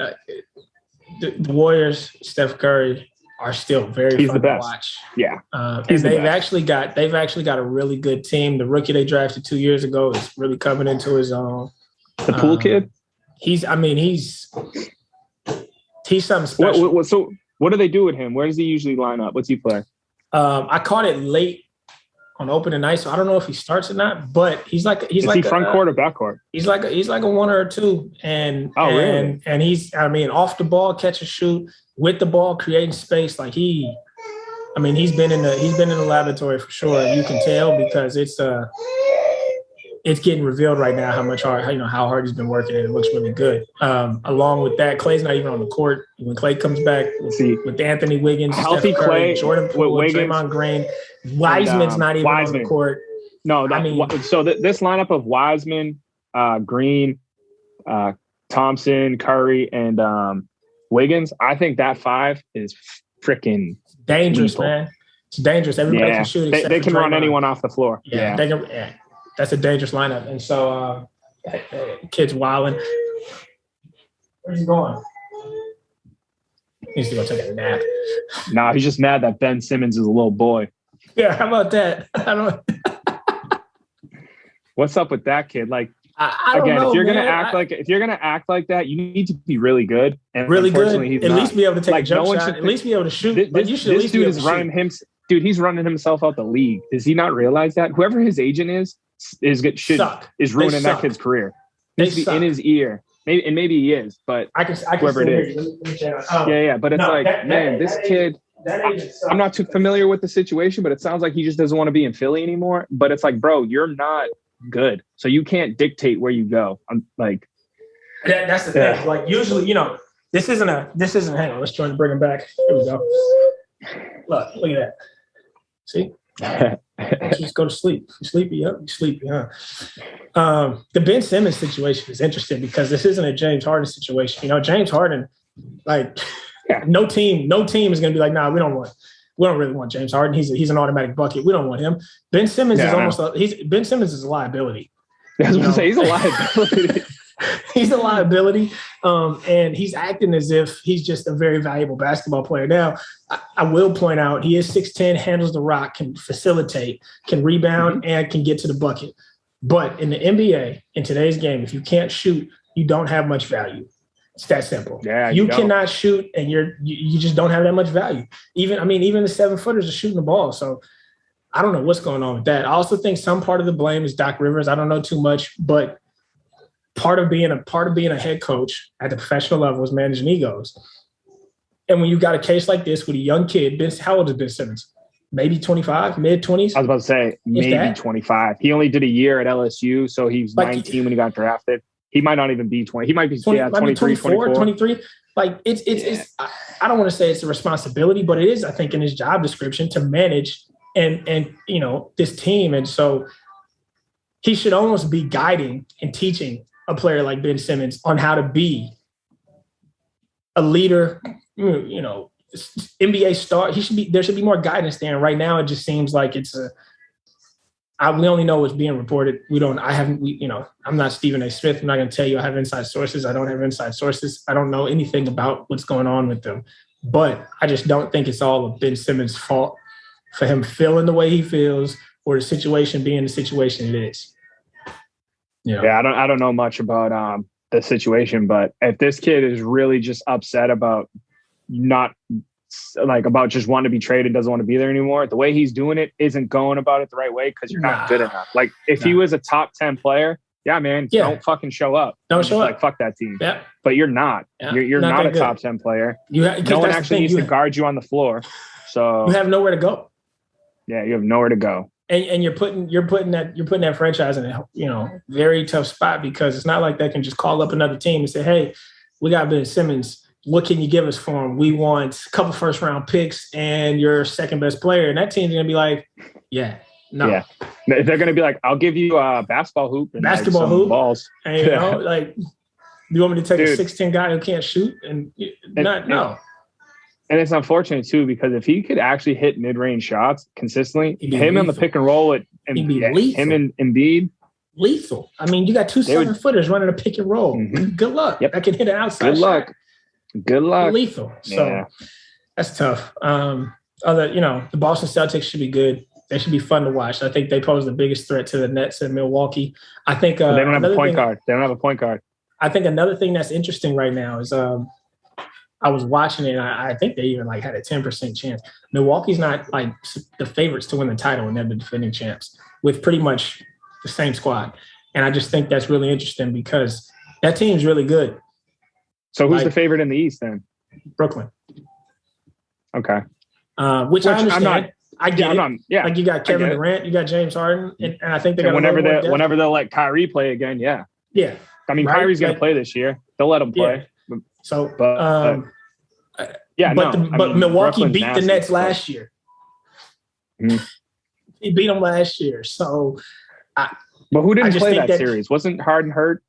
the Warriors, Steph Curry, are still very fun to watch. Yeah, and they've actually got a really good team. The rookie they drafted 2 years ago is really coming into his own. The Poole kid. He's something special. So what do they do with him? Where does he usually line up? What's he play? I caught it late on opening night, so I don't know if he starts or not. But he's like he front court or back court? He's like a 1 or 2, really? And he's off the ball, catch and shoot, with the ball, creating space. Like he's been in the laboratory for sure. You can tell because it's getting revealed right now how hard he's been working, and it looks really good. Along with that, Clay's not even on the court. When Clay comes back, with Anthony Wiggins, healthy Steph Curry, Clay, Jordan Poole, Draymond Green, Wiseman's not even on the court. No, so this lineup of Wiseman, Green, Thompson, Curry, and Wiggins, I think that 5 is freaking dangerous, lethal. man. It's dangerous. Everybody can shoot. They can run anyone off the floor. Yeah. They can. Yeah. That's a dangerous lineup. And so kid's wilding. Where's he going? He needs to go take a nap. Nah, he's just mad that Ben Simmons is a little boy. Yeah, how about that? What's up with that kid? Like, I don't know, if you're gonna act like that, you need to be really good. And really good. He's at not. least be able to take a jump shot. At least be able to shoot. But you should at least be able to running him. Dude, he's running himself out the league. Does he not realize that? Whoever his agent is ruining that kid's career. He's in his ear. Maybe he is, but I can whoever it is. But it's this kid. I'm not too familiar with the situation, but it sounds like he just doesn't want to be in Philly anymore. But it's like, bro, you're not good, so you can't dictate where you go. I'm like, that's the thing. Like, usually, this isn't. Hang on, let's try to bring him back. Here we go. Look at that. See. Just go to sleep. You sleepy? Yep. You sleepy, huh? The Ben Simmons situation is interesting because this isn't a James Harden situation. James Harden, no team is going to be like, nah, we don't really want James Harden. He's an automatic bucket. We don't want him. Ben Simmons Ben Simmons is a liability. I was going to say, he's a liability. He's a liability, and he's acting as if he's just a very valuable basketball player. Now, I will point out he is 6'10", handles the rock, can facilitate, can rebound, and can get to the bucket. But in the NBA, in today's game, if you can't shoot, you don't have much value. It's that simple. Yeah, you cannot shoot, and you just don't have that much value. Even the 7-footers are shooting the ball. So I don't know what's going on with that. I also think some part of the blame is Doc Rivers. I don't know too much, but part of being a head coach at the professional level is managing egos. And when you got a case like this with a young kid, how old is Ben Simmons? Maybe 25, mid-20s? I was about to say maybe 25. He only did a year at LSU, so he was 19 when he got drafted. He might not even be 20. He might be 23, 24. 23. Like, it's I don't want to say it's a responsibility, but it is, I think, in his job description to manage and this team. And so he should almost be guiding and teaching a player like Ben Simmons on how to be a leader, NBA star. There should be more guidance there. And right now it just seems like we only know what's being reported. I'm not Stephen A. Smith. I'm not going to tell you I have inside sources. I don't have inside sources. I don't know anything about what's going on with them, but I just don't think it's all of Ben Simmons' fault for him feeling the way he feels or the situation being the situation it is. Yeah, I don't know much about the situation, but if this kid is really just upset about about just wanting to be traded, doesn't want to be there anymore, the way he's doing it isn't going about it the right way because you're not good enough. Like if he was a top 10 player, don't fucking show up. Don't show up. Like fuck that team. Yeah. But you're not. Yeah. You're not a top 10 player. No one actually needs to guard you on the floor. So you have nowhere to go. Yeah, you have nowhere to go. And you're putting that franchise in a very tough spot because it's not like they can just call up another team and say, hey, we got Ben Simmons. What can you give us for him? We want a couple first round picks and your second best player. And that team's gonna be like, no. Yeah. They're gonna be like, I'll give you a basketball hoop and hoop balls. And you want me to take a 6'10" guy who can't shoot no. And it's unfortunate too, because if he could actually hit mid-range shots consistently, him on the pick and roll him and Embiid. Lethal. I mean, you got two 7-footers running a pick and roll. Mm-hmm. Good luck. Yep. I can hit an outside shot. Good luck. Lethal. So that's tough. The Boston Celtics should be good. They should be fun to watch. I think they pose the biggest threat to the Nets in Milwaukee. I think they don't have a point guard. They don't have a point guard. I think another thing that's interesting right now is I was watching it, and I think they even had a 10% chance. Milwaukee's not the favorites to win the title, and they're the defending champs with pretty much the same squad. And I just think that's really interesting because that team's really good. So who's the favorite in the East then? Brooklyn. Okay. Which I understand. I get it. Yeah. You got Kevin Durant, you got James Harden, and I think they're whenever they'll let Kyrie play again, yeah. Yeah. I mean, Kyrie's going to play this year. They'll let him play. Yeah. So, but Milwaukee beat the Nets last year. Mm-hmm. He beat them last year. So, but who didn't play that series? Wasn't Harden hurt?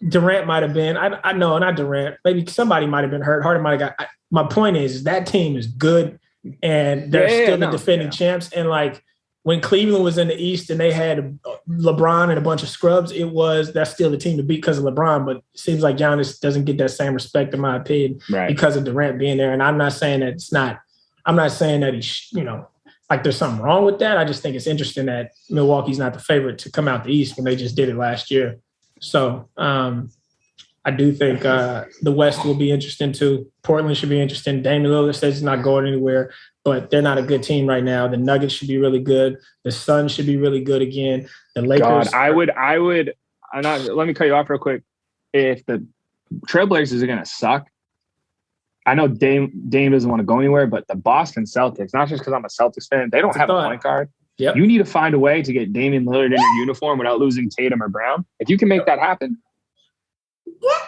Durant might have been. I know, not Durant. Maybe somebody might have been hurt. Harden might have got. My point is that team is good, and they're still the defending champs. And when Cleveland was in the East and they had LeBron and a bunch of scrubs, that's still the team to beat because of LeBron. But it seems like Giannis doesn't get that same respect, in my opinion, because of Durant being there. And I'm not saying that it's not. I'm not saying that there's something wrong with that. I just think it's interesting that Milwaukee's not the favorite to come out the East when they just did it last year. So I do think the West will be interesting too. Portland should be interesting. Damian Lillard says he's not going anywhere, but they're not a good team right now. The Nuggets should be really good. The Suns should be really good again. The Lakers. God, I would. Let me cut you off real quick. If the Trailblazers are going to suck, I know Dame doesn't want to go anywhere, but the Boston Celtics, not just because I'm a Celtics fan, they don't have a point guard. Yep. You need to find a way to get Damian Lillard in your uniform without losing Tatum or Brown. If you can make that happen,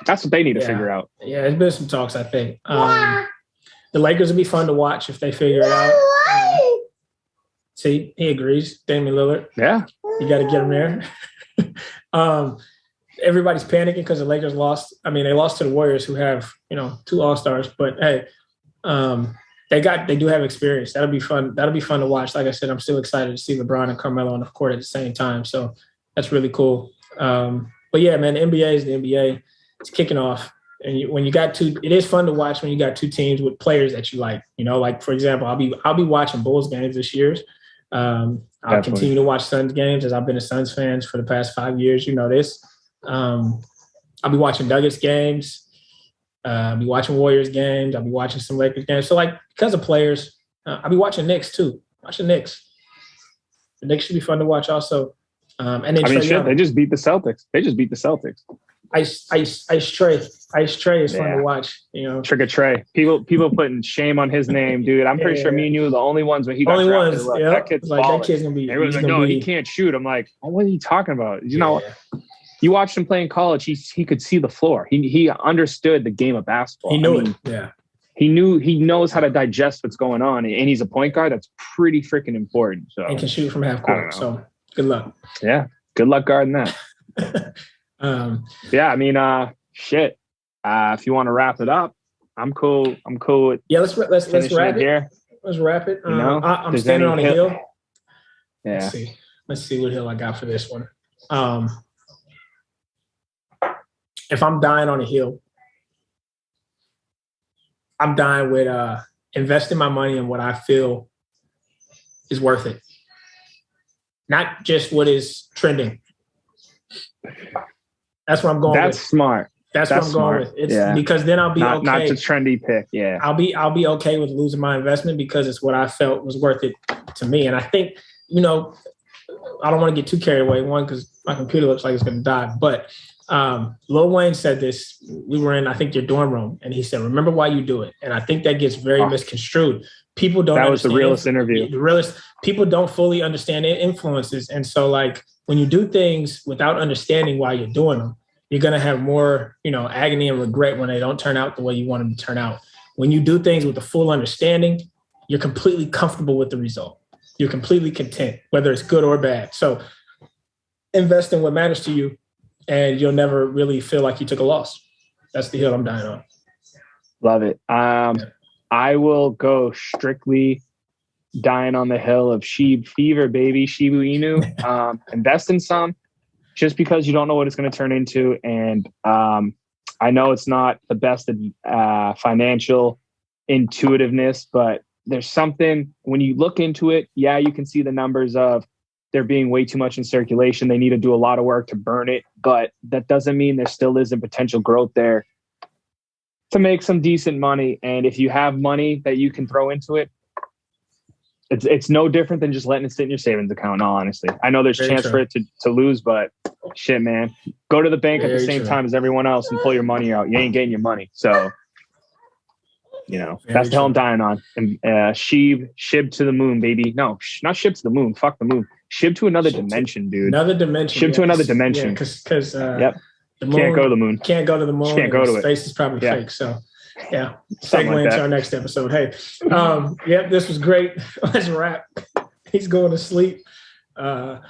that's what they need to figure out. Yeah, there's been some talks, I think. The Lakers would be fun to watch if they figure it out. See, he agrees. Damian Lillard. Yeah. You got to get him there. Everybody's panicking because the Lakers lost. I mean, they lost to the Warriors, who have, 2 All-Stars. But, hey, they do have experience. That'll be fun. That'll be fun to watch. Like I said, I'm still excited to see LeBron and Carmelo on the court at the same time. So that's really cool. But, yeah, man, the NBA is the NBA. It's kicking off. And when you got it is fun to watch when you got two teams with players that you like. For example, I'll be watching Bulls games this year. I'll continue to watch Suns games as I've been a Suns fan for the past 5 years. You know this. I'll be watching Nuggets games. I'll be watching Warriors games. I'll be watching some Lakers games. So like because of players, I'll be watching Knicks too. Watching Knicks. The Knicks should be fun to watch also. And then they just beat the Celtics. Ice Trey is fun to watch. You know, Trigger Trey. People putting shame on his name, dude. I'm pretty sure me and you are the only ones when he got drafted. Like, that kid's balling. That kid's gonna be. Everyone's like, no, he can't shoot. I'm like, oh, what are you talking about? You know, you watched him play in college. He could see the floor. He understood the game of basketball. He knew it. Yeah. He knows how to digest what's going on, and he's a point guard. That's pretty freaking important. So and can shoot from half court. So good luck. Yeah, good luck guarding that. Yeah, I mean, shit. If you want to wrap it up, I'm cool. I'm cool with let's wrap it here. Let's wrap it. I'm standing on a hill. Yeah. Let's see what hill I got for this one. If I'm dying on a hill, I'm dying with investing my money in what I feel is worth it. Not just what is trending. That's what I'm going with. That's smart. That's what I'm going with. It's because then I'll be okay. Not the trendy pick. Yeah. I'll be okay with losing my investment because it's what I felt was worth it to me. And I think, I don't want to get too carried away. One, because my computer looks like it's going to die. But Lil Wayne said this. We were in, I think, your dorm room, and he said, "Remember why you do it." And I think that gets very misconstrued. People don't. That was the realest interview. The realest. People don't fully understand influences, and so like when you do things without understanding why you're doing them, you're gonna have more, agony and regret when they don't turn out the way you want them to turn out. When you do things with a full understanding, you're completely comfortable with the result. You're completely content, whether it's good or bad. So invest in what matters to you, and you'll never really feel like you took a loss. That's the hill I'm dying on. Love it. I will go strictly dying on the hill of Shib fever, baby. Shibu Inu. Invest in some just because you don't know what it's going to turn into. And I know it's not the best financial intuitiveness, but there's something when you look into it. Yeah, you can see the numbers of there being way too much in circulation. They need to do a lot of work to burn it, but that doesn't mean there still isn't potential growth there to make some decent money. And if you have money that you can throw into it, it's no different than just letting it sit in your savings account. In all honesty, I know there's a chance for it to lose, but shit, man, go to the bank at the same time as everyone else and pull your money out. You ain't getting your money. So, that's the hell I'm dying on. And Shib to the moon, baby. No, not Shib to the moon. Fuck the moon. Shib to another dimension, dude. Another dimension. Shib to another dimension. Because yep. The moon, can't go to the moon. Can't go to the moon. Can't go to space is probably fake. So, yeah. Something Segue like into that. our next episode. Hey, this was great. Let's wrap. He's going to sleep. What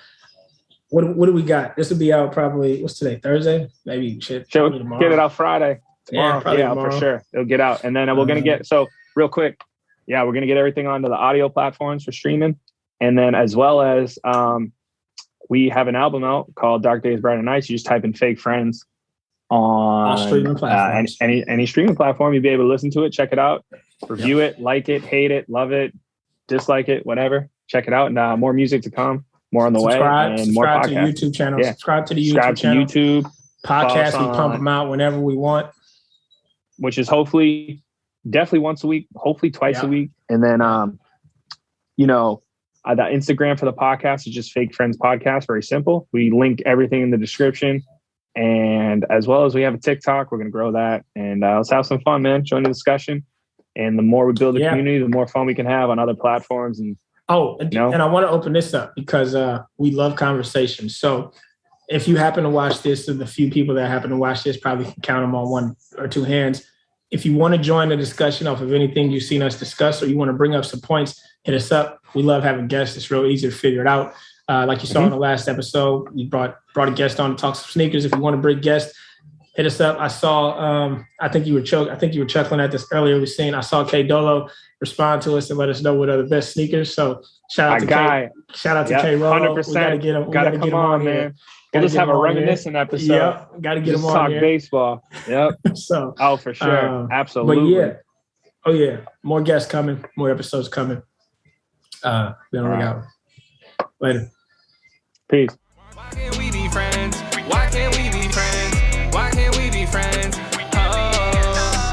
do we got? This will be out probably. What's today? Thursday? Maybe tomorrow. Get it out Friday. Tomorrow. Yeah, for sure. It'll get out, and then we're gonna get real quick. Yeah, we're gonna get everything onto the audio platforms for streaming, and then as well as we have an album out called Dark Days, Brighter Nights. You just type in Fake Friends on streaming platforms. Any streaming platform, you'll be able to listen to it, check it out, review it, like it, hate it, love it, dislike it, whatever. Check it out, and more music to come, more on the way, and more podcasts. Subscribe to the YouTube channel. Yeah. Subscribe to the YouTube channel. YouTube. Podcast, we pump them out whenever we want. Which is definitely once a week, hopefully twice a week. And then, the Instagram for the podcast is just Fake Friends Podcast. Very simple. We link everything in the description. And as well as we have a TikTok, we're going to grow that. And let's have some fun, man. Join the discussion. And the more we build the community, the more fun we can have on other platforms. And and I want to open this up because we love conversation. So if you happen to watch this, or the few people that happen to watch this probably can count them on one or two hands. If you want to join the discussion off of anything you've seen us discuss, or you want to bring up some points, hit us up. We love having guests. It's real easy to figure it out. Like you saw in the last episode, we brought a guest on to talk some sneakers. If you want to bring guests, hit us up. I saw, I think you were chuckling at this earlier. I saw K Dolo respond to us and let us know what are the best sneakers. So shout out to K. Shout out to K Rolo. 100%. We got to get him. Got to come on, man. Here. We'll just have a reminiscent episode. Yep. Got to get him on talk here. baseball. Yep. For sure. Absolutely. But more guests coming, more episodes coming. Then we got later. Peace. Why can't we be friends? Why can't we be friends? Why can't we be friends? Oh.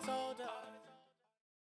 told her.